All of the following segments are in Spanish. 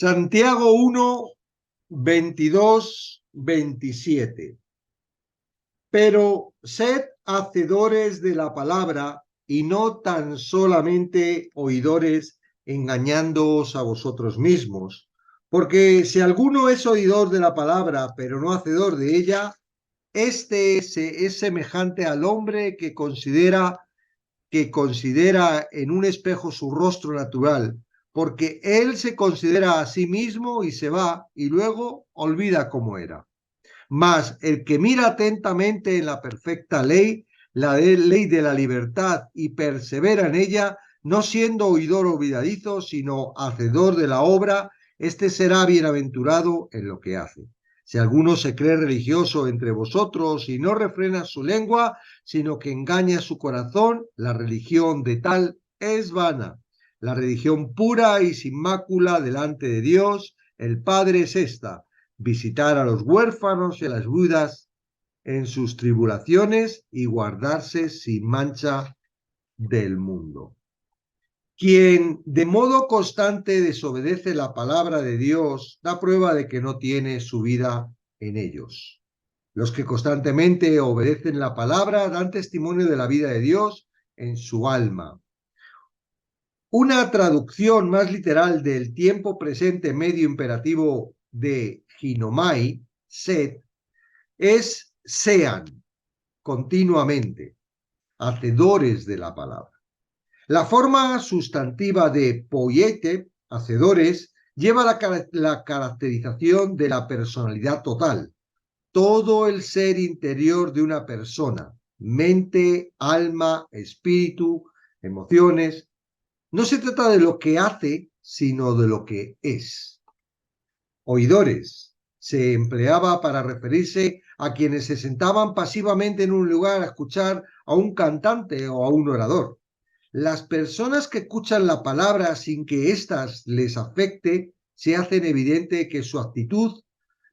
Santiago 1, 22, 27. Pero sed hacedores de la palabra y no tan solamente oidores, engañándoos a vosotros mismos. Porque si alguno es oidor de la palabra, pero no hacedor de ella, este es semejante al hombre que considera en un espejo su rostro natural, porque él se considera a sí mismo y se va, y luego olvida cómo era. Mas el que mira atentamente en la perfecta ley, ley de la libertad, y persevera en ella, no siendo oidor olvidadizo, sino hacedor de la obra, este será bienaventurado en lo que hace. Si alguno se cree religioso entre vosotros y no refrena su lengua, sino que engaña su corazón, la religión de tal es vana. La religión pura y sin mácula delante de Dios, el Padre, es esta: visitar a los huérfanos y a las viudas en sus tribulaciones y guardarse sin mancha del mundo. Quien de modo constante desobedece la palabra de Dios da prueba de que no tiene su vida en ellos. Los que constantemente obedecen la palabra dan testimonio de la vida de Dios en su alma. Una traducción más literal del tiempo presente medio imperativo de ginomai, sed, es sean continuamente hacedores de la palabra. La forma sustantiva de poiete, hacedores, lleva la caracterización de la personalidad total, todo el ser interior de una persona, mente, alma, espíritu, emociones. No se trata de lo que hace, sino de lo que es. Oidores se empleaba para referirse a quienes se sentaban pasivamente en un lugar a escuchar a un cantante o a un orador. Las personas que escuchan la palabra sin que éstas les afecte, se hacen evidente que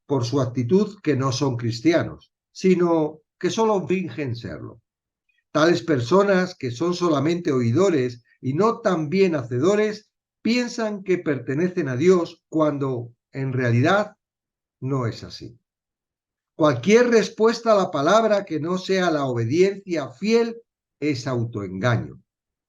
por su actitud, que no son cristianos, sino que solo fingen serlo. Tales personas, que son solamente oidores y no tan bien hacedores, piensan que pertenecen a Dios cuando en realidad no es así. Cualquier respuesta a la palabra que no sea la obediencia fiel es autoengaño.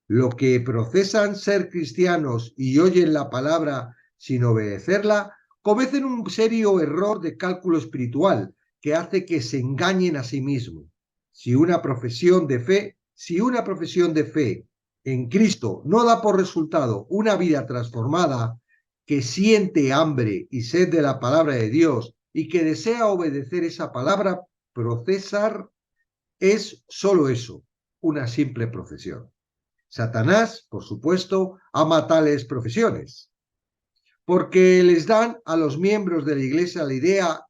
Lo que profesan ser cristianos y oyen la palabra sin obedecerla, cometen un serio error de cálculo espiritual que hace que se engañen a sí mismos. Si una profesión de fe en Cristo no da por resultado una vida transformada, que siente hambre y sed de la palabra de Dios y que desea obedecer esa palabra, procesar es solo eso, una simple profesión. Satanás, por supuesto, ama tales profesiones, porque les dan a los miembros de la iglesia la idea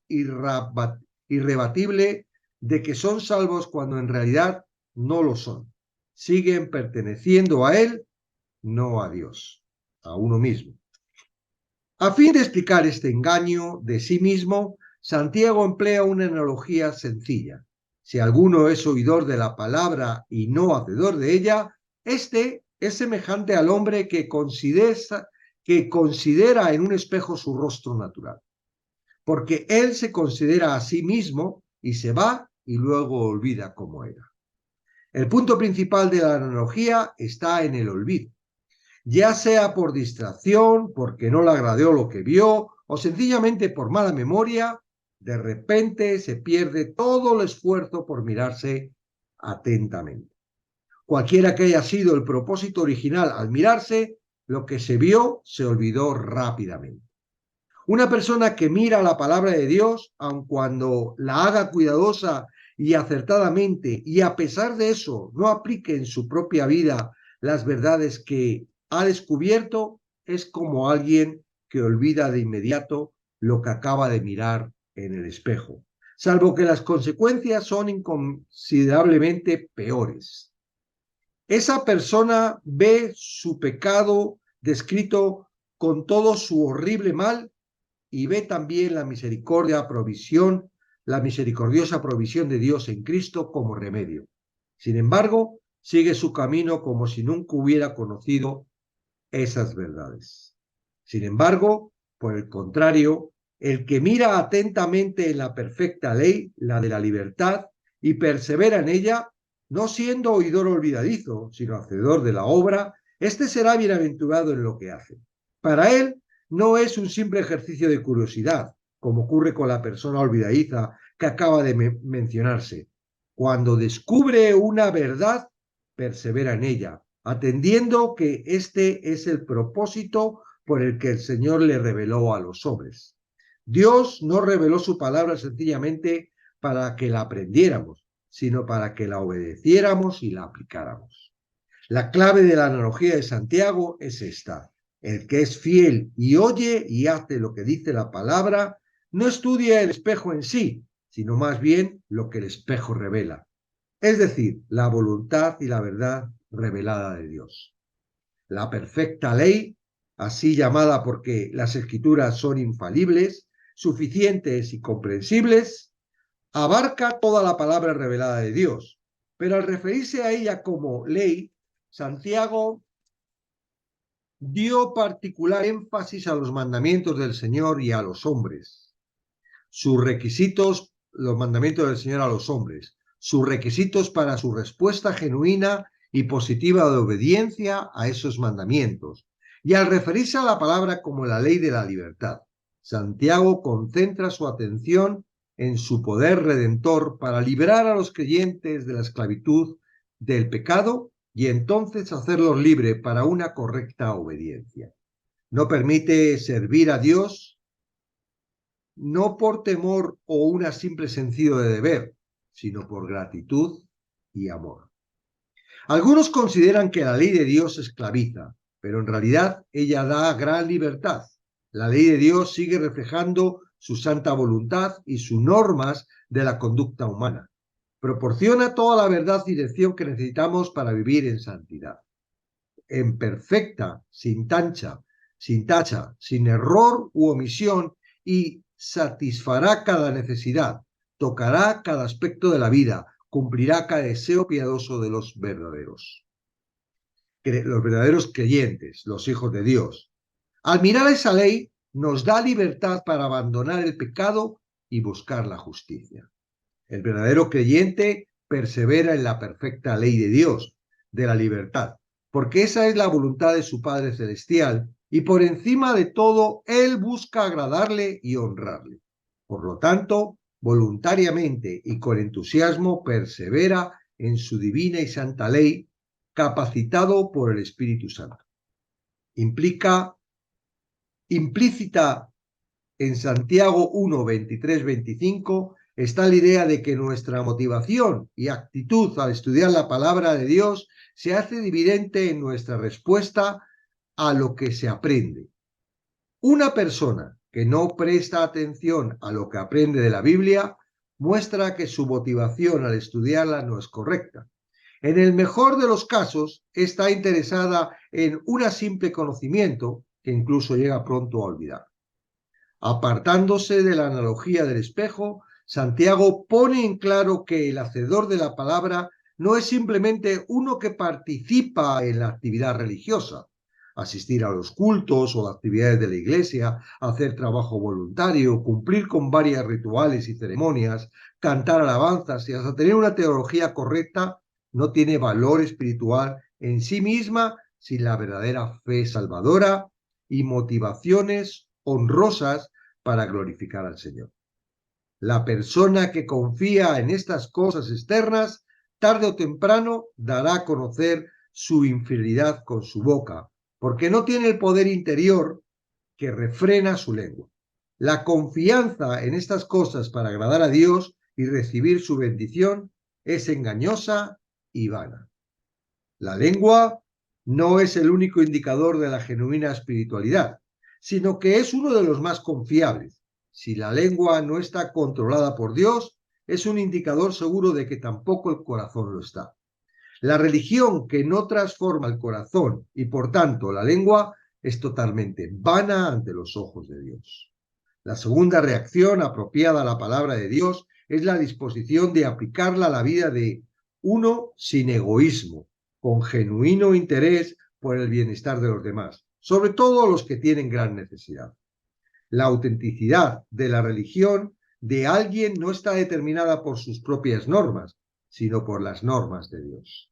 irrebatible de que son salvos cuando en realidad no lo son. Siguen perteneciendo a él, no a Dios, a uno mismo. A fin de explicar este engaño de sí mismo, Santiago emplea una analogía sencilla. Si alguno es oidor de la palabra y no hacedor de ella, este es semejante al hombre que considera en un espejo su rostro natural, porque él se considera a sí mismo y se va y luego olvida cómo era. El punto principal de la analogía está en el olvido, ya sea por distracción, porque no le agradó lo que vio, o sencillamente por mala memoria. De repente se pierde todo el esfuerzo por mirarse atentamente. Cualquiera que haya sido el propósito original al mirarse, lo que se vio se olvidó rápidamente. Una persona que mira la palabra de Dios, aun cuando la haga cuidadosa y acertadamente, y a pesar de eso no aplique en su propia vida las verdades que ha descubierto, es como alguien que olvida de inmediato lo que acaba de mirar en el espejo, salvo que las consecuencias son inconsiderablemente peores. Esa persona ve su pecado descrito con todo su horrible mal y ve también la misericordiosa provisión de Dios en Cristo como remedio. Sin embargo, sigue su camino como si nunca hubiera conocido esas verdades. Sin embargo, Por el contrario, el que mira atentamente en la perfecta ley, la de la libertad, y persevera en ella, no siendo oidor olvidadizo, sino hacedor de la obra, éste será bienaventurado en lo que hace. Para él no es un simple ejercicio de curiosidad, como ocurre con la persona olvidadiza que acaba de mencionarse. Cuando descubre una verdad, persevera en ella, atendiendo que este es el propósito por el que el Señor le reveló a los hombres. Dios no reveló su palabra sencillamente para que la aprendiéramos, sino para que la obedeciéramos y la aplicáramos. La clave de la analogía de Santiago es esta: el que es fiel y oye y hace lo que dice la palabra, no estudia el espejo en sí, sino más bien lo que el espejo revela, es decir, la voluntad y la verdad revelada de Dios. La perfecta ley, así llamada porque las escrituras son infalibles, suficientes y comprensibles, abarca toda la palabra revelada de Dios, pero al referirse a ella como ley, Santiago dio particular énfasis a los mandamientos del Señor y a los hombres. Sus requisitos, los mandamientos del Señor a los hombres, sus requisitos para su respuesta genuina y positiva de obediencia a esos mandamientos. Y al referirse a la palabra como la ley de la libertad, Santiago concentra su atención en su poder redentor para liberar a los creyentes de la esclavitud del pecado y entonces hacerlos libres para una correcta obediencia. No permite servir a Dios no por temor o un simple sentido de deber, sino por gratitud y amor. Algunos consideran que la ley de Dios esclaviza, pero en realidad ella da gran libertad. La ley de Dios sigue reflejando su santa voluntad y sus normas de la conducta humana. Proporciona toda la verdad y dirección que necesitamos para vivir en santidad. En perfecta, sin tacha, sin error u omisión, y satisfará cada necesidad, tocará cada aspecto de la vida, cumplirá cada deseo piadoso de los verdaderos creyentes, los hijos de Dios. Al mirar esa ley, nos da libertad para abandonar el pecado y buscar la justicia. El verdadero creyente persevera en la perfecta ley de Dios, de la libertad, porque esa es la voluntad de su Padre Celestial, y por encima de todo, Él busca agradarle y honrarle. Por lo tanto, voluntariamente y con entusiasmo persevera en su divina y santa ley, capacitado por el Espíritu Santo. Implícita en Santiago 1, 23, 25 está la idea de que nuestra motivación y actitud al estudiar la palabra de Dios se hace evidente en nuestra respuesta a lo que se aprende. Una persona que no presta atención a lo que aprende de la Biblia muestra que su motivación al estudiarla no es correcta. En el mejor de los casos, está interesada en un simple conocimiento que incluso llega pronto a olvidar. Apartándose de la analogía del espejo, Santiago pone en claro que el hacedor de la palabra no es simplemente uno que participa en la actividad religiosa, asistir a los cultos o las actividades de la iglesia, hacer trabajo voluntario, cumplir con varios rituales y ceremonias, cantar alabanzas y hasta tener una teología correcta, no tiene valor espiritual en sí misma sin la verdadera fe salvadora y motivaciones honrosas para glorificar al Señor. La persona que confía en estas cosas externas, tarde o temprano dará a conocer su infidelidad con su boca, porque no tiene el poder interior que refrena su lengua. La confianza en estas cosas para agradar a Dios y recibir su bendición es engañosa y vana. La lengua no es el único indicador de la genuina espiritualidad, sino que es uno de los más confiables. Si la lengua no está controlada por Dios, es un indicador seguro de que tampoco el corazón lo está. La religión que no transforma el corazón y por tanto la lengua es totalmente vana ante los ojos de Dios. La segunda reacción apropiada a la palabra de Dios es la disposición de aplicarla a la vida de uno sin egoísmo, con genuino interés por el bienestar de los demás, sobre todo los que tienen gran necesidad. La autenticidad de la religión de alguien no está determinada por sus propias normas, sino por las normas de Dios.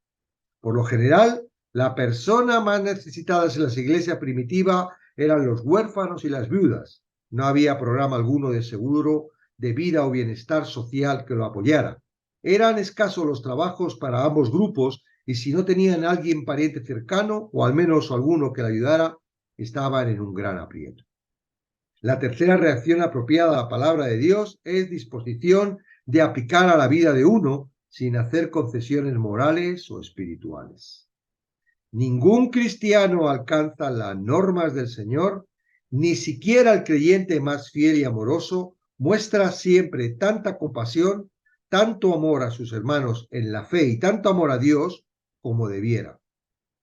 Por lo general, la persona más necesitada en la iglesia primitiva eran los huérfanos y las viudas. No había programa alguno de seguro de vida o bienestar social que lo apoyara. Eran escasos los trabajos para ambos grupos y si no tenían a alguien pariente cercano o al menos alguno que le ayudara, estaban en un gran aprieto. La tercera reacción apropiada a la palabra de Dios es disposición de aplicar a la vida de uno sin hacer concesiones morales o espirituales. Ningún cristiano alcanza las normas del Señor, ni siquiera el creyente más fiel y amoroso muestra siempre tanta compasión, tanto amor a sus hermanos en la fe y tanto amor a Dios como debiera.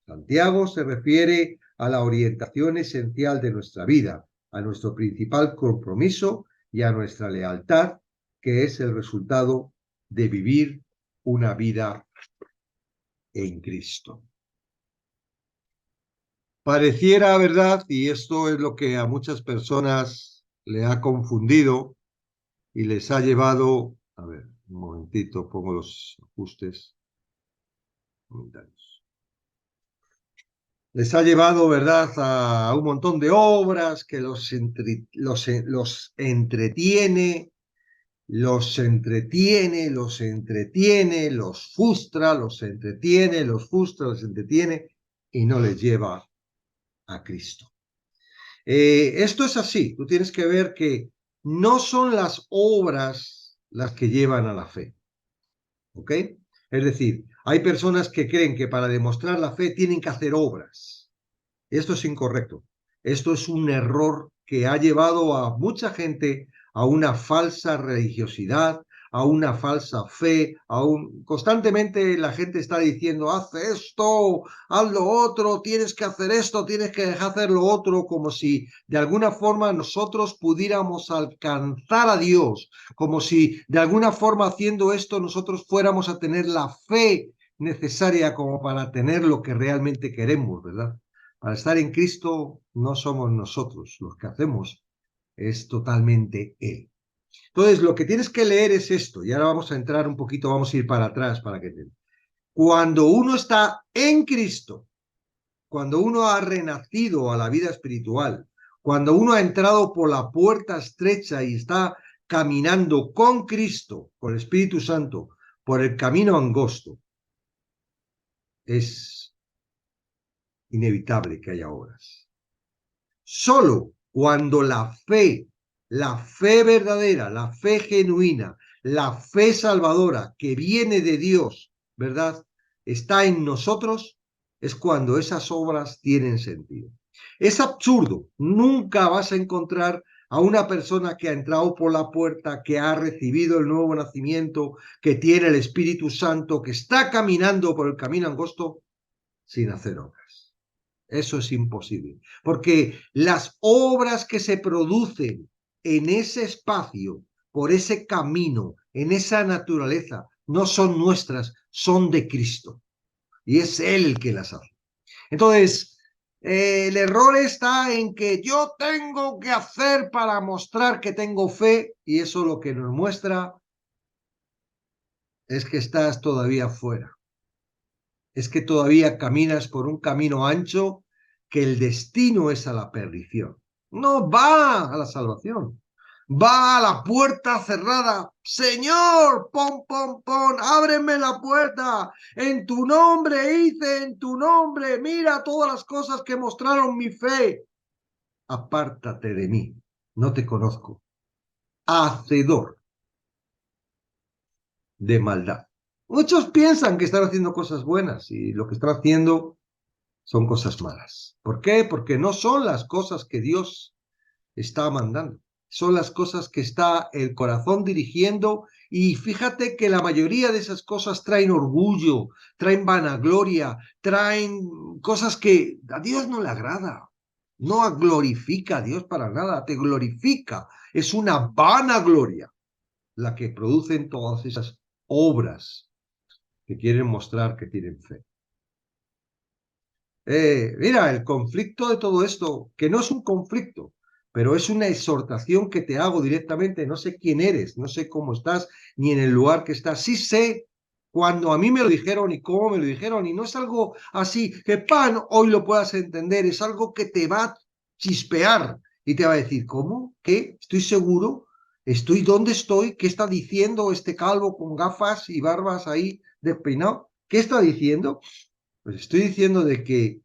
Santiago se refiere a la orientación esencial de nuestra vida, a nuestro principal compromiso y a nuestra lealtad, que es el resultado de vivir una vida en Cristo. Pareciera verdad, y esto es lo que a muchas personas le ha confundido y les ha llevado, a ver, un momentito, pongo los ajustes momentarios. Les ha llevado, ¿verdad?, a un montón de obras que los entretiene, los frustra, los entretiene, los frustra, los entretiene y no les lleva a Cristo. Esto es así, tú tienes que ver que no son las obras las que llevan a la fe, ¿ok? Es decir, hay personas que creen que para demostrar la fe tienen que hacer obras. Esto es incorrecto. Esto es un error que ha llevado a mucha gente a una falsa religiosidad, a una falsa fe, constantemente la gente está diciendo, haz esto, haz lo otro, tienes que hacer esto, tienes que dejar hacer lo otro, como si de alguna forma nosotros pudiéramos alcanzar a Dios, como si de alguna forma haciendo esto nosotros fuéramos a tener la fe necesaria como para tener lo que realmente queremos, ¿verdad? Para estar en Cristo no somos nosotros, los que hacemos es totalmente Él. Entonces, lo que tienes que leer es esto, y ahora vamos a entrar un poquito, vamos a ir para atrás para que te... Cuando uno está en Cristo, cuando uno ha renacido a la vida espiritual, cuando uno ha entrado por la puerta estrecha y está caminando con Cristo, con el Espíritu Santo, por el camino angosto, es inevitable que haya obras. Solo cuando la fe verdadera, la fe genuina, la fe salvadora que viene de Dios, ¿verdad?, está en nosotros, es cuando esas obras tienen sentido. Es absurdo, nunca vas a encontrar a una persona que ha entrado por la puerta, que ha recibido el nuevo nacimiento, que tiene el Espíritu Santo, que está caminando por el camino angosto, sin hacer obras. Eso es imposible, porque las obras que se producen en ese espacio, por ese camino, en esa naturaleza, no son nuestras, son de Cristo. Y es Él el que las hace. Entonces, el error está en que yo tengo que hacer para mostrar que tengo fe, y eso lo que nos muestra es que estás todavía fuera. Es que todavía caminas por un camino ancho que el destino es a la perdición. No va a la salvación. Va a la puerta cerrada. Señor, pon, pon, pon, ábreme la puerta. En tu nombre hice, en tu nombre. Mira todas las cosas que mostraron mi fe. Apártate de mí. No te conozco. Hacedor de maldad. Muchos piensan que están haciendo cosas buenas y lo que están haciendo son cosas malas. ¿Por qué? Porque no son las cosas que Dios está mandando. Son las cosas que está el corazón dirigiendo y fíjate que la mayoría de esas cosas traen orgullo, traen vanagloria, traen cosas que a Dios no le agrada. No glorifica a Dios para nada, te glorifica. Es una vanagloria la que producen todas esas obras que quieren mostrar que tienen fe. Mira, el conflicto de todo esto, que no es un conflicto, pero es una exhortación que te hago directamente. No sé quién eres, no sé cómo estás, ni en el lugar que estás. Sí sé cuando a mí me lo dijeron y cómo me lo dijeron, y no es algo así que pan, hoy lo puedas entender, es algo que te va a chispear y te va a decir, ¿cómo? ¿Qué? ¿Estoy seguro? ¿Estoy dónde estoy? ¿Qué está diciendo este calvo con gafas y barbas ahí despeinado? ¿Qué está diciendo? Pues estoy diciendo de que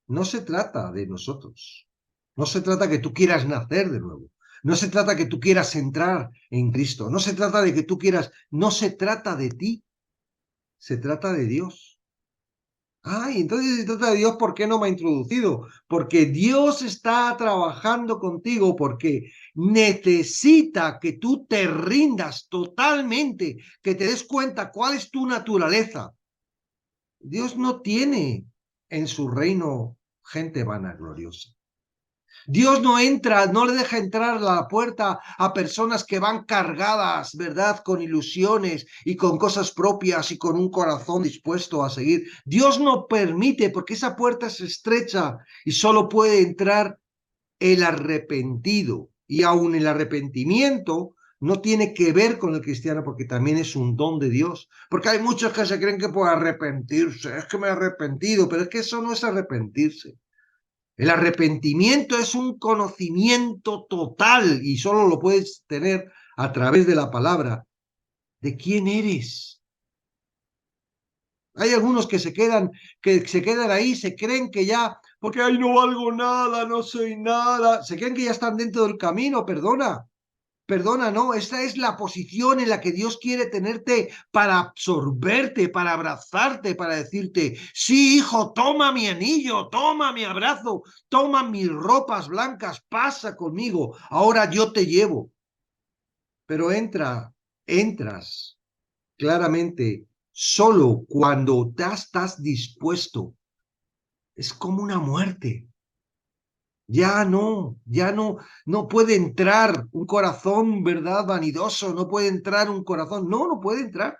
no se trata de nosotros. No se trata que tú quieras nacer de nuevo. No se trata que tú quieras entrar en Cristo. No se trata de que tú quieras. No se trata de ti. Se trata de Dios. Ay, entonces si se trata de Dios, ¿por qué no me ha introducido? Porque Dios está trabajando contigo, porque necesita que tú te rindas totalmente, que te des cuenta cuál es tu naturaleza. Dios no tiene en su reino gente vanagloriosa. Dios no entra, no le deja entrar a la puerta a personas que van cargadas, ¿verdad? Con ilusiones y con cosas propias y con un corazón dispuesto a seguir. Dios no permite porque esa puerta es estrecha y solo puede entrar el arrepentido. Y aún el arrepentimiento no tiene que ver con el cristiano porque también es un don de Dios. Porque hay muchos que se creen que por arrepentirse, es que me he arrepentido, pero es que eso no es arrepentirse. El arrepentimiento es un conocimiento total y solo lo puedes tener a través de la palabra de quién eres. Hay algunos que se quedan ahí, se creen que ya, porque ahí no valgo nada, no soy nada, se creen que ya están dentro del camino, perdona. Perdona, no, esa es la posición en la que Dios quiere tenerte para absorberte, para abrazarte, para decirte, sí, hijo, toma mi anillo, toma mi abrazo, toma mis ropas blancas, pasa conmigo, ahora yo te llevo. Pero entras claramente solo cuando te estás dispuesto. Es como una muerte. Ya no puede entrar un corazón, ¿verdad? Vanidoso, no puede entrar un corazón, no puede entrar.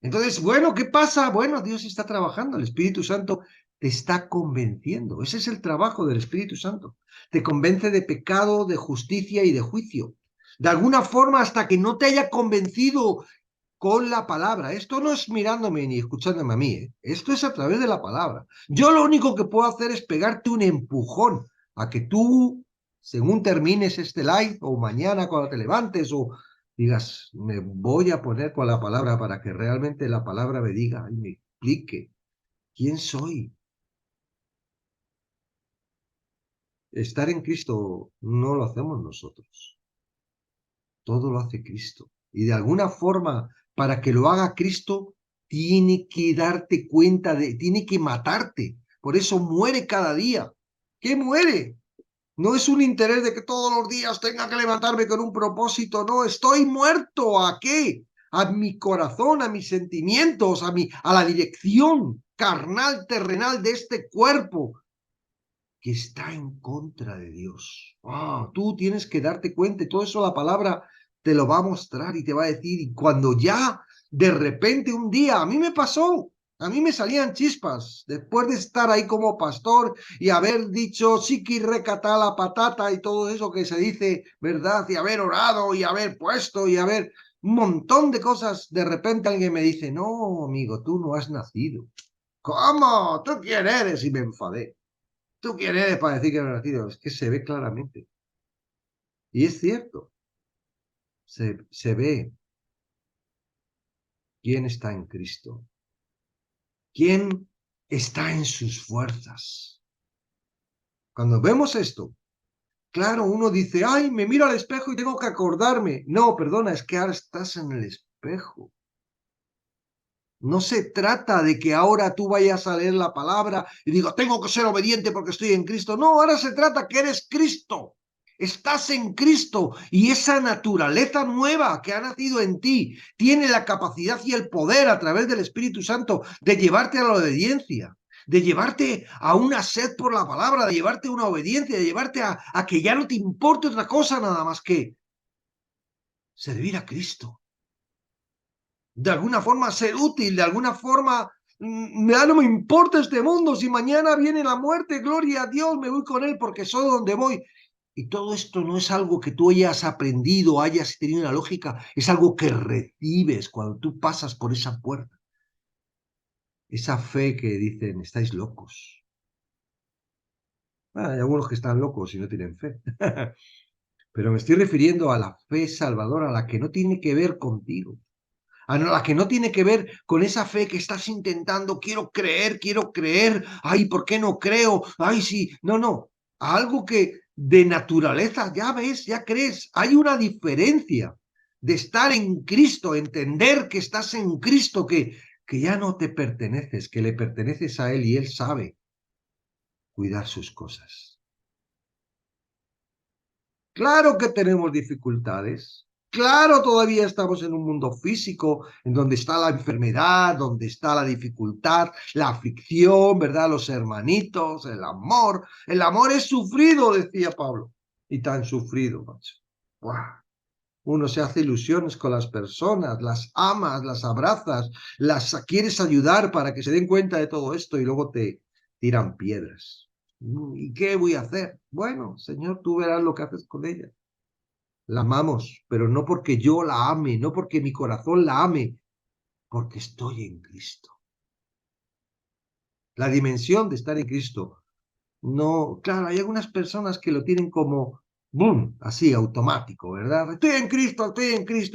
Entonces, bueno, ¿qué pasa? Bueno, Dios está trabajando, el Espíritu Santo te está convenciendo. Ese es el trabajo del Espíritu Santo. Te convence de pecado, de justicia y de juicio. De alguna forma, hasta que no te haya convencido con la palabra. Esto no es mirándome ni escuchándome a mí, ¿eh? Esto es a través de la palabra. Yo lo único que puedo hacer es pegarte un empujón a que tú, según termines este live o mañana cuando te levantes o digas, me voy a poner con la palabra para que realmente la palabra me diga y me explique quién soy. Estar en Cristo no lo hacemos nosotros. Todo lo hace Cristo. Y de alguna forma, para que lo haga Cristo, tiene que darte cuenta tiene que matarte. Por eso muere cada día. ¿Qué muere? No es un interés de que todos los días tenga que levantarme con un propósito. No, estoy muerto. ¿A qué? A mi corazón, a mis sentimientos, a la dirección carnal, terrenal de este cuerpo que está en contra de Dios. Tú tienes que darte cuenta y todo eso la palabra te lo va a mostrar y te va a decir. Y cuando ya de repente un día, a mí me pasó, a mí me salían chispas después de estar ahí como pastor y haber dicho chiqui recata la patata y todo eso que se dice, ¿verdad? Y haber orado y haber puesto y haber un montón de cosas. De repente alguien me dice, no, amigo, tú no has nacido. ¿Cómo? ¿Tú quién eres? Y me enfadé. ¿Tú quién eres para decir que no he nacido? Es que se ve claramente. Y es cierto, se ve quién está en Cristo, quién está en sus fuerzas. Cuando vemos esto, claro, uno dice, ay, me miro al espejo y tengo que acordarme. No, perdona, es que ahora estás en el espejo. No se trata de que ahora tú vayas a leer la palabra y digo, tengo que ser obediente porque estoy en Cristo. No, ahora se trata que eres Cristo. Estás en Cristo y esa naturaleza nueva que ha nacido en ti tiene la capacidad y el poder a través del Espíritu Santo de llevarte a la obediencia, de llevarte a una sed por la palabra, de llevarte a una obediencia, de llevarte a que ya no te importe otra cosa nada más que servir a Cristo. De alguna forma ser útil, de alguna forma, ya no me importa este mundo, si mañana viene la muerte, gloria a Dios, me voy con él porque soy donde voy. Y todo esto no es algo que tú hayas aprendido, hayas tenido una lógica, es algo que recibes cuando tú pasas por esa puerta. Esa fe que dicen, estáis locos. Hay algunos que están locos y no tienen fe. Pero me estoy refiriendo a la fe salvadora, a la que no tiene que ver contigo. A la que no tiene que ver con esa fe que estás intentando, quiero creer, ay, ¿por qué no creo? Ay, sí, no, no, a algo que de naturaleza, ya ves, ya crees, hay una diferencia de estar en Cristo, entender que estás en Cristo, que ya no te perteneces, que le perteneces a Él y Él sabe cuidar sus cosas. Claro que tenemos dificultades. Claro, todavía estamos en un mundo físico, en donde está la enfermedad, donde está la dificultad, la aflicción, ¿verdad? Los hermanitos, el amor. El amor es sufrido, decía Pablo. Y tan sufrido, macho. ¡Buah! Uno se hace ilusiones con las personas, las amas, las abrazas, las quieres ayudar para que se den cuenta de todo esto y luego te tiran piedras. ¿Y qué voy a hacer? Bueno, Señor, tú verás lo que haces con ella. La amamos, pero no porque yo la ame, no porque mi corazón la ame, porque estoy en Cristo. La dimensión de estar en Cristo. No, claro, hay algunas personas que lo tienen como, boom, así, automático, ¿verdad? Estoy en Cristo,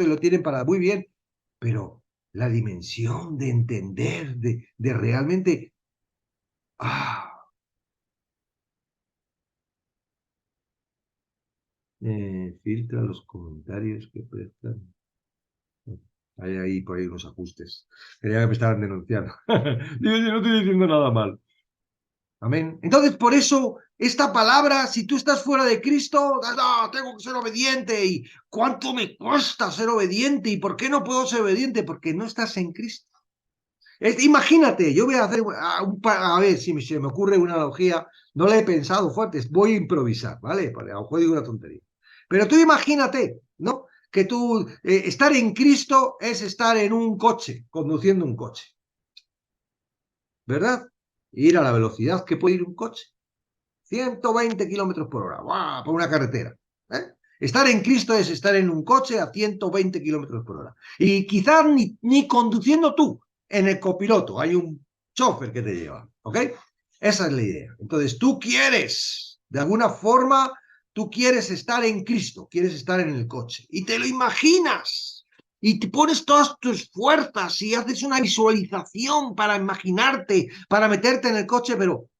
y lo tienen para muy bien, pero la dimensión de entender, de realmente, ah, filtra los comentarios que prestan. Hay ahí por ahí unos ajustes. Quería que me estaban denunciando. Digo, yo no estoy diciendo nada mal. Amén. Entonces, por eso, esta palabra, si tú estás fuera de Cristo, no, tengo que ser obediente. ¿Y cuánto me cuesta ser obediente? ¿Y por qué no puedo ser obediente? Porque no estás en Cristo. Imagínate, yo voy a hacer, a ver si se me ocurre una analogía, no la he pensado fuerte, voy a improvisar, ¿vale? Porque a lo mejor digo una tontería. Pero tú imagínate, ¿no? Que tú, estar en Cristo es estar en un coche, conduciendo un coche, ¿verdad? Ir a la velocidad que puede ir un coche. 120 kilómetros por hora, ¡guau! Por una carretera. ¿Eh? Estar en Cristo es estar en un coche a 120 kilómetros por hora. Y quizás ni conduciendo tú, en el copiloto, hay un chofer que te lleva, ¿ok? Esa es la idea. Entonces, tú quieres, de alguna forma, tú quieres estar en Cristo, quieres estar en el coche. Y te lo imaginas. Y te pones todas tus fuerzas y haces una visualización para imaginarte, para meterte en el coche, pero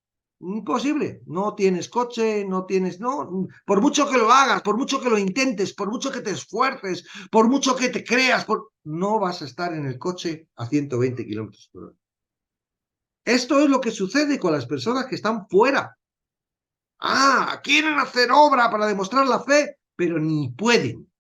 imposible, no tienes coche, no tienes, no, por mucho que lo hagas, por mucho que lo intentes, por mucho que te esfuerces, por mucho que te creas, no vas a estar en el coche a 120 kilómetros por hora. Esto es lo que sucede con las personas que están fuera. Quieren hacer obra para demostrar la fe, pero ni pueden,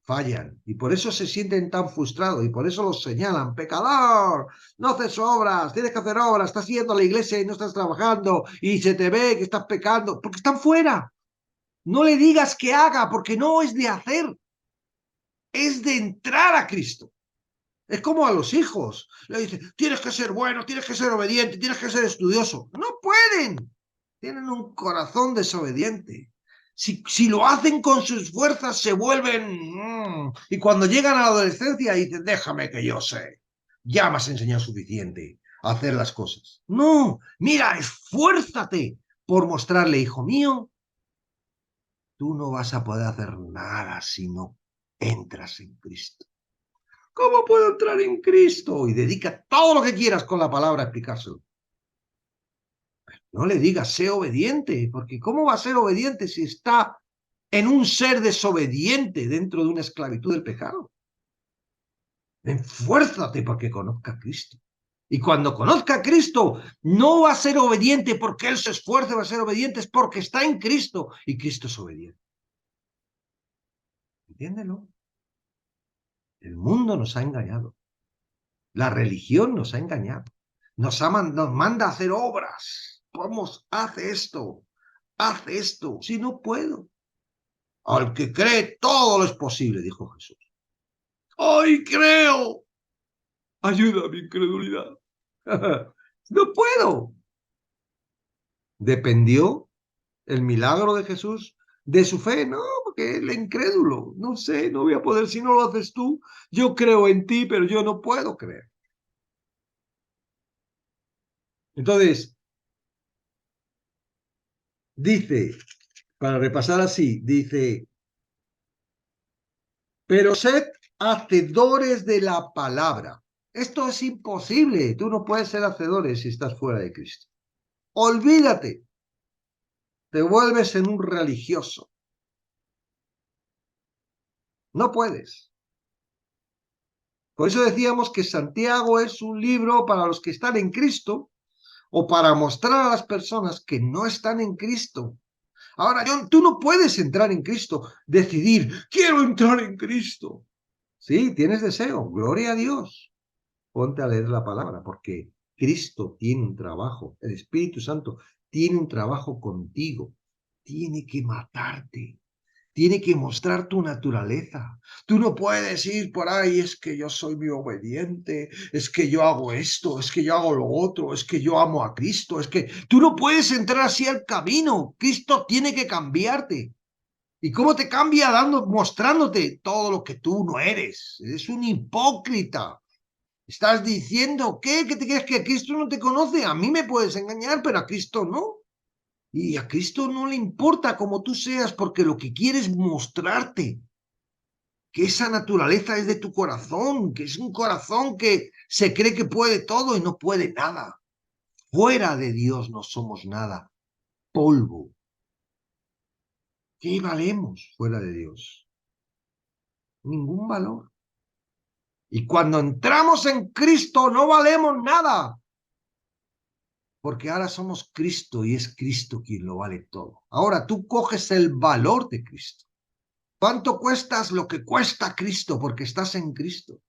fallan. Y por eso se sienten tan frustrados y por eso los señalan, pecador, no haces obras, tienes que hacer obras, estás yendo a la iglesia y no estás trabajando y se te ve que estás pecando, porque están fuera. No le digas que haga, porque no es de hacer, es de entrar a Cristo. Es como a los hijos. Le dicen, tienes que ser bueno, tienes que ser obediente, tienes que ser estudioso. No pueden. Tienen un corazón desobediente. Si lo hacen con sus fuerzas, se vuelven... y cuando llegan a la adolescencia, dicen, déjame que yo sé. Ya me has enseñado suficiente a hacer las cosas. No, mira, esfuérzate por mostrarle, hijo mío, tú no vas a poder hacer nada si no entras en Cristo. ¿Cómo puedo entrar en Cristo? Y dedica todo lo que quieras con la palabra a explicárselo. No le digas, sé obediente, porque ¿cómo va a ser obediente si está en un ser desobediente dentro de una esclavitud del pecado? Enfuérzate para que conozca a Cristo. Y cuando conozca a Cristo, no va a ser obediente porque Él se esfuerce, va a ser obediente, es porque está en Cristo y Cristo es obediente. Entiéndelo. El mundo nos ha engañado. La religión nos ha engañado. Nos manda a hacer obras. Vamos, haz esto. Haz esto. Si no puedo. Al que cree, todo lo es posible, dijo Jesús. ¡Ay, creo! Ayuda a mi incredulidad. No puedo. ¿Dependió el milagro de Jesús de su fe, no, porque el incrédulo, no sé, no voy a poder, si no lo haces tú, yo creo en ti, pero yo no puedo creer. Entonces, dice, para repasar así, dice, pero sed hacedores de la palabra. Esto es imposible, tú no puedes ser hacedores si estás fuera de Cristo. Olvídate, te vuelves en un religioso. No puedes. Por eso decíamos que Santiago es un libro para los que están en Cristo o para mostrar a las personas que no están en Cristo. Ahora, John, tú no puedes entrar en Cristo, decidir, quiero entrar en Cristo. Sí, tienes deseo, gloria a Dios. Ponte a leer la palabra, porque Cristo tiene un trabajo, el Espíritu Santo tiene un trabajo contigo, tiene que matarte, tiene que mostrar tu naturaleza. Tú no puedes ir por ahí, es que yo soy muy obediente, es que yo hago esto, es que yo hago lo otro, es que yo amo a Cristo, es que tú no puedes entrar así al camino. Cristo tiene que cambiarte. ¿Y cómo te cambia? Mostrándote todo lo que tú no eres. Eres un hipócrita. Estás diciendo, ¿qué? ¿Que te crees que Cristo no te conoce? A mí me puedes engañar, pero a Cristo no. Y a Cristo no le importa cómo tú seas, porque lo que quiere es mostrarte que esa naturaleza es de tu corazón, que es un corazón que se cree que puede todo y no puede nada. Fuera de Dios no somos nada. Polvo. ¿Qué valemos fuera de Dios? Ningún valor. Y cuando entramos en Cristo no valemos nada, porque ahora somos Cristo y es Cristo quien lo vale todo. Ahora tú coges el valor de Cristo. ¿Cuánto cuestas lo que cuesta Cristo porque estás en Cristo?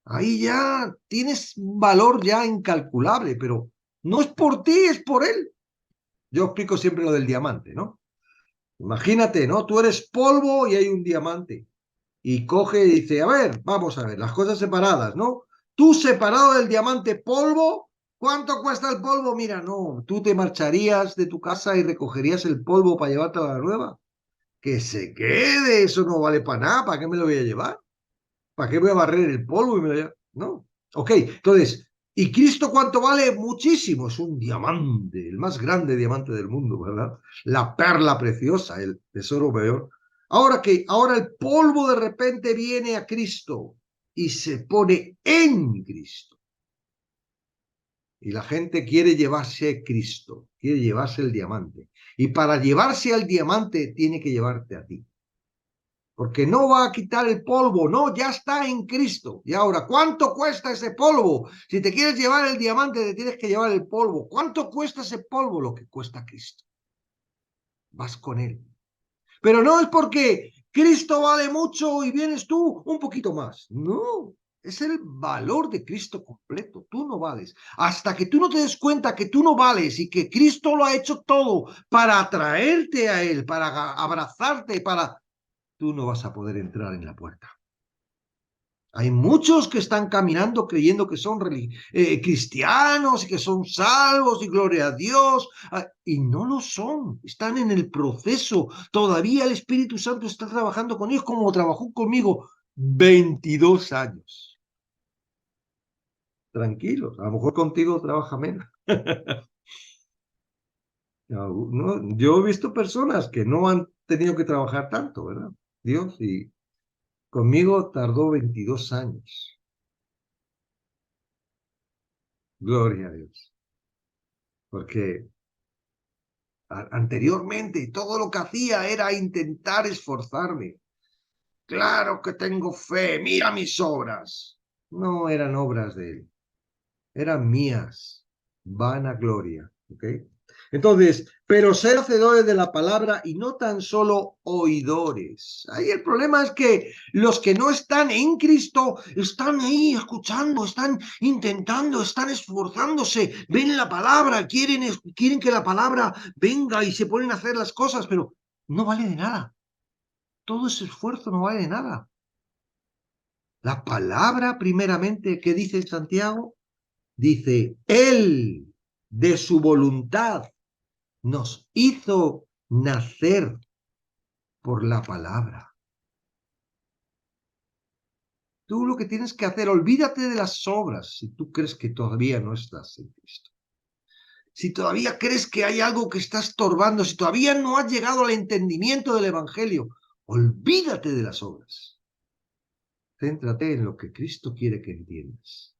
Ahí ya tienes un valor ya incalculable, pero no es por ti, es por Él. Yo explico siempre lo del diamante, ¿no? Imagínate, ¿no? Tú eres polvo y hay un diamante. Y coge y dice, a ver, vamos a ver, las cosas separadas, ¿no? Tú separado del diamante polvo, ¿cuánto cuesta el polvo? Mira, no, tú te marcharías de tu casa y recogerías el polvo para llevarte a la nueva. Que se quede, eso no vale para nada, ¿para qué me lo voy a llevar? ¿Para qué voy a barrer el polvo y me lo llevo? No. Ok, entonces, ¿y Cristo cuánto vale? Muchísimo, es un diamante, el más grande diamante del mundo, ¿verdad? La perla preciosa, el tesoro mayor. Ahora el polvo de repente viene a Cristo y se pone en Cristo. Y la gente quiere llevarse a Cristo, quiere llevarse el diamante. Y para llevarse al diamante tiene que llevarte a ti. Porque no va a quitar el polvo, no, ya está en Cristo. Y ahora, ¿cuánto cuesta ese polvo? Si te quieres llevar el diamante, te tienes que llevar el polvo. ¿Cuánto cuesta ese polvo? Lo que cuesta Cristo. Vas con Él. Pero no es porque Cristo vale mucho y vienes tú un poquito más. No, es el valor de Cristo completo. Tú no vales. Hasta que tú no te des cuenta que tú no vales y que Cristo lo ha hecho todo para atraerte a Él, para abrazarte, para... Tú no vas a poder entrar en la puerta. Hay muchos que están caminando creyendo que son cristianos y que son salvos y gloria a Dios, y no lo son, están en el proceso. Todavía el Espíritu Santo está trabajando con ellos como trabajó conmigo 22 años. Tranquilos, a lo mejor contigo trabaja menos. No, yo he visto personas que no han tenido que trabajar tanto, ¿verdad? Dios, y conmigo tardó 22 años. Gloria a Dios. Porque anteriormente todo lo que hacía era intentar esforzarme. Claro que tengo fe, mira mis obras. No eran obras de él, eran mías. Vanagloria, ¿ok? Entonces, pero ser hacedores de la palabra y no tan solo oidores. Ahí el problema es que los que no están en Cristo están ahí escuchando, están intentando, están esforzándose, ven la palabra, quieren que la palabra venga y se ponen a hacer las cosas, pero no vale de nada. Todo ese esfuerzo no vale de nada. La palabra, primeramente, ¿qué dice Santiago? Dice, Él, de su voluntad, nos hizo nacer por la palabra. Tú lo que tienes que hacer, olvídate de las obras si tú crees que todavía no estás en Cristo. Si todavía crees que hay algo que está estorbando, si todavía no has llegado al entendimiento del Evangelio, olvídate de las obras. Céntrate en lo que Cristo quiere que entiendas.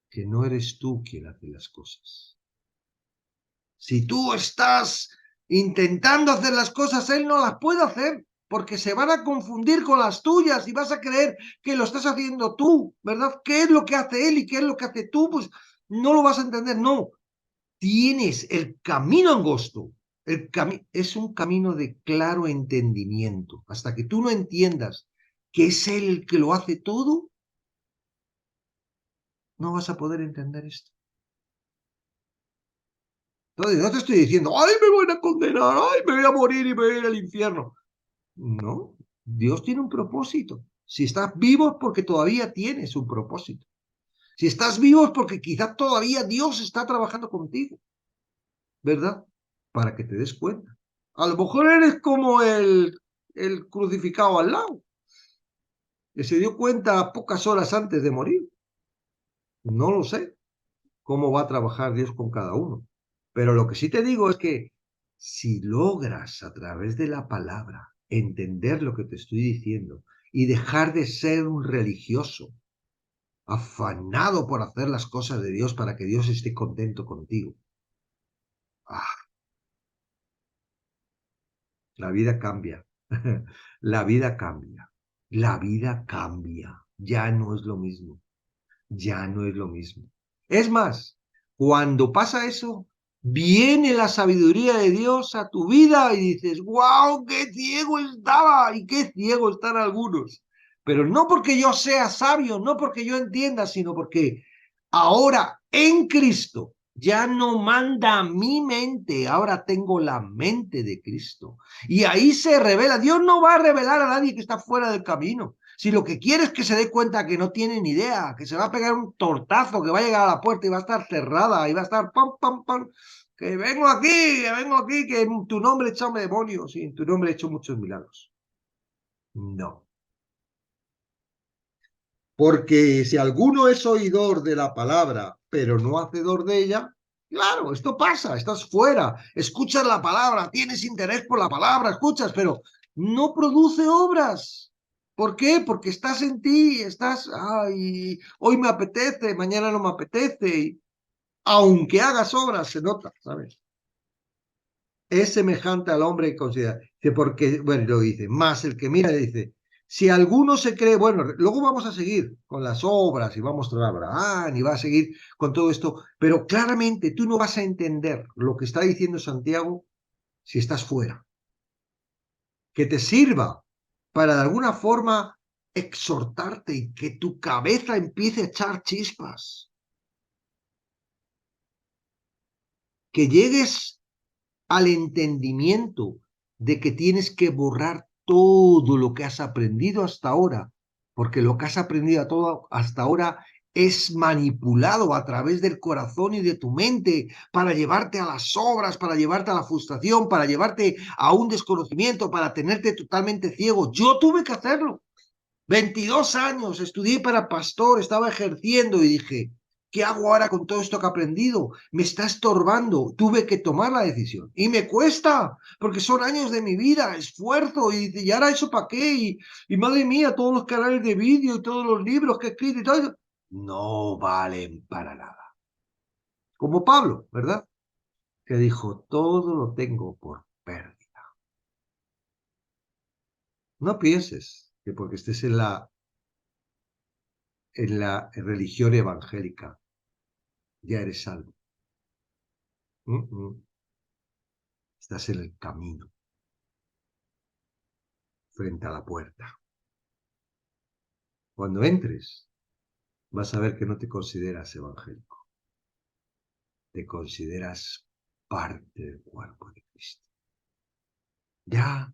Que no eres tú quien hace las cosas. Si tú estás intentando hacer las cosas, Él no las puede hacer, porque se van a confundir con las tuyas y vas a creer que lo estás haciendo tú, ¿verdad? ¿Qué es lo que hace Él y qué es lo que hace tú? Pues no lo vas a entender, no. Tienes el camino angosto. Es un camino de claro entendimiento. Hasta que tú no entiendas que es Él el que lo hace todo, no vas a poder entender esto. Entonces, no te estoy diciendo, ¡ay, me voy a condenar! ¡Ay, me voy a morir y me voy a ir al infierno! No, Dios tiene un propósito. Si estás vivo es porque todavía tienes un propósito. Si estás vivo es porque quizás todavía Dios está trabajando contigo, ¿verdad? Para que te des cuenta. A lo mejor eres como el crucificado al lado, que se dio cuenta pocas horas antes de morir. No lo sé cómo va a trabajar Dios con cada uno. Pero lo que sí te digo es que si logras a través de la palabra entender lo que te estoy diciendo y dejar de ser un religioso, afanado por hacer las cosas de Dios para que Dios esté contento contigo, la vida cambia. La vida cambia. La vida cambia. Ya no es lo mismo. Ya no es lo mismo. Es más, cuando pasa eso, viene la sabiduría de Dios a tu vida y dices, ¡wow! ¡Qué ciego estaba! Y qué ciego están algunos. Pero no porque yo sea sabio, no porque yo entienda, sino porque ahora en Cristo ya no manda mi mente, ahora tengo la mente de Cristo. Y ahí se revela. Dios no va a revelar a nadie que está fuera del camino. Si lo que quiere es que se dé cuenta que no tiene ni idea, que se va a pegar un tortazo, que va a llegar a la puerta y va a estar cerrada, y va a estar pam, pam, pam, que vengo aquí, que en tu nombre he echado demonios y en tu nombre he hecho muchos milagros. No. Porque si alguno es oidor de la palabra, pero no hacedor de ella, claro, esto pasa, estás fuera, escuchas la palabra, tienes interés por la palabra, escuchas, pero no produce obras. ¿Por qué? Porque estás en ti, estás, ay, hoy me apetece, mañana no me apetece, y aunque hagas obras, se nota, ¿sabes? Es semejante al hombre que considera, que porque, bueno, lo dice, más el que mira dice, si alguno se cree, bueno, luego vamos a seguir con las obras y vamos a mostrar a Abraham y va a seguir con todo esto, pero claramente tú no vas a entender lo que está diciendo Santiago si estás fuera. Que te sirva para de alguna forma exhortarte y que tu cabeza empiece a echar chispas. Que llegues al entendimiento de que tienes que borrar todo lo que has aprendido hasta ahora, porque lo que has aprendido hasta ahora es manipulado a través del corazón y de tu mente para llevarte a las obras, para llevarte a la frustración, para llevarte a un desconocimiento, para tenerte totalmente ciego. Yo tuve que hacerlo. 22 años, estudié para pastor, estaba ejerciendo y dije, ¿qué hago ahora con todo esto que he aprendido? Me está estorbando, tuve que tomar la decisión. Y me cuesta, porque son años de mi vida, esfuerzo, y dice, ¿y ahora eso para qué? Y madre mía, todos los canales de vídeo y todos los libros que he escrito y todo eso, no valen para nada. Como Pablo, ¿verdad? Que dijo, todo lo tengo por pérdida. No pienses que porque estés en la religión evangélica ya eres salvo. Estás en el camino, frente a la puerta. Cuando entres, vas a ver que no te consideras evangélico. Te consideras parte del cuerpo de Cristo. Ya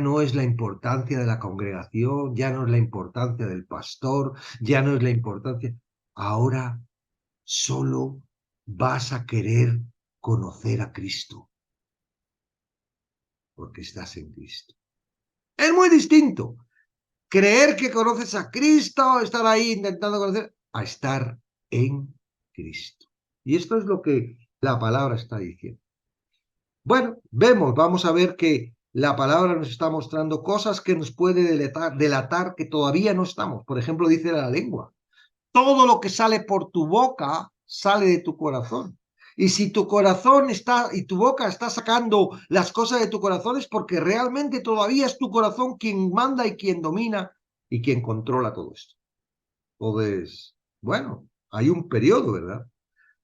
no es la importancia de la congregación, ya no es la importancia del pastor, ya no es la importancia. Ahora solo vas a querer conocer a Cristo. porque estás en Cristo. Es muy distinto creer que conoces a Cristo, estar ahí intentando conocer, a estar en Cristo. Y esto es lo que la palabra está diciendo. Bueno, vamos a ver que la palabra nos está mostrando cosas que nos puede delatar que todavía no estamos. Por ejemplo, dice la lengua. Todo lo que sale por tu boca sale de tu corazón. Y si tu corazón está y tu boca está sacando las cosas de tu corazón es porque realmente todavía es tu corazón quien manda y quien domina y quien controla todo esto. Entonces, bueno, hay un periodo, ¿verdad?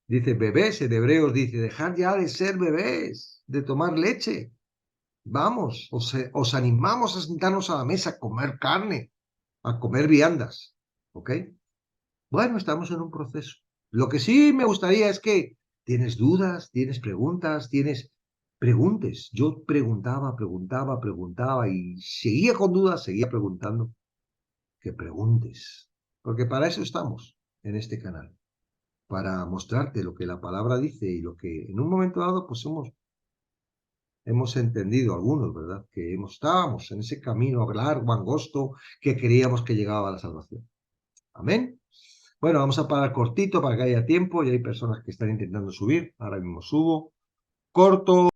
Dice bebés, en hebreos dice, dejad ya de ser bebés, de tomar leche. Vamos, os animamos a sentarnos a la mesa, a comer carne, a comer viandas. ¿Ok? Bueno, estamos en un proceso. Lo que sí me gustaría es que tienes dudas, tienes preguntas, preguntes. Yo preguntaba y seguía con dudas, seguía preguntando. Que preguntes, porque para eso estamos en este canal, para mostrarte lo que la palabra dice y lo que en un momento dado pues hemos entendido algunos, ¿verdad? Que estábamos en ese camino largo, angosto, que creíamos que llegaba a la salvación. Amén. Bueno, vamos a parar cortito para que haya tiempo y hay personas que están intentando subir. Ahora mismo subo. Corto.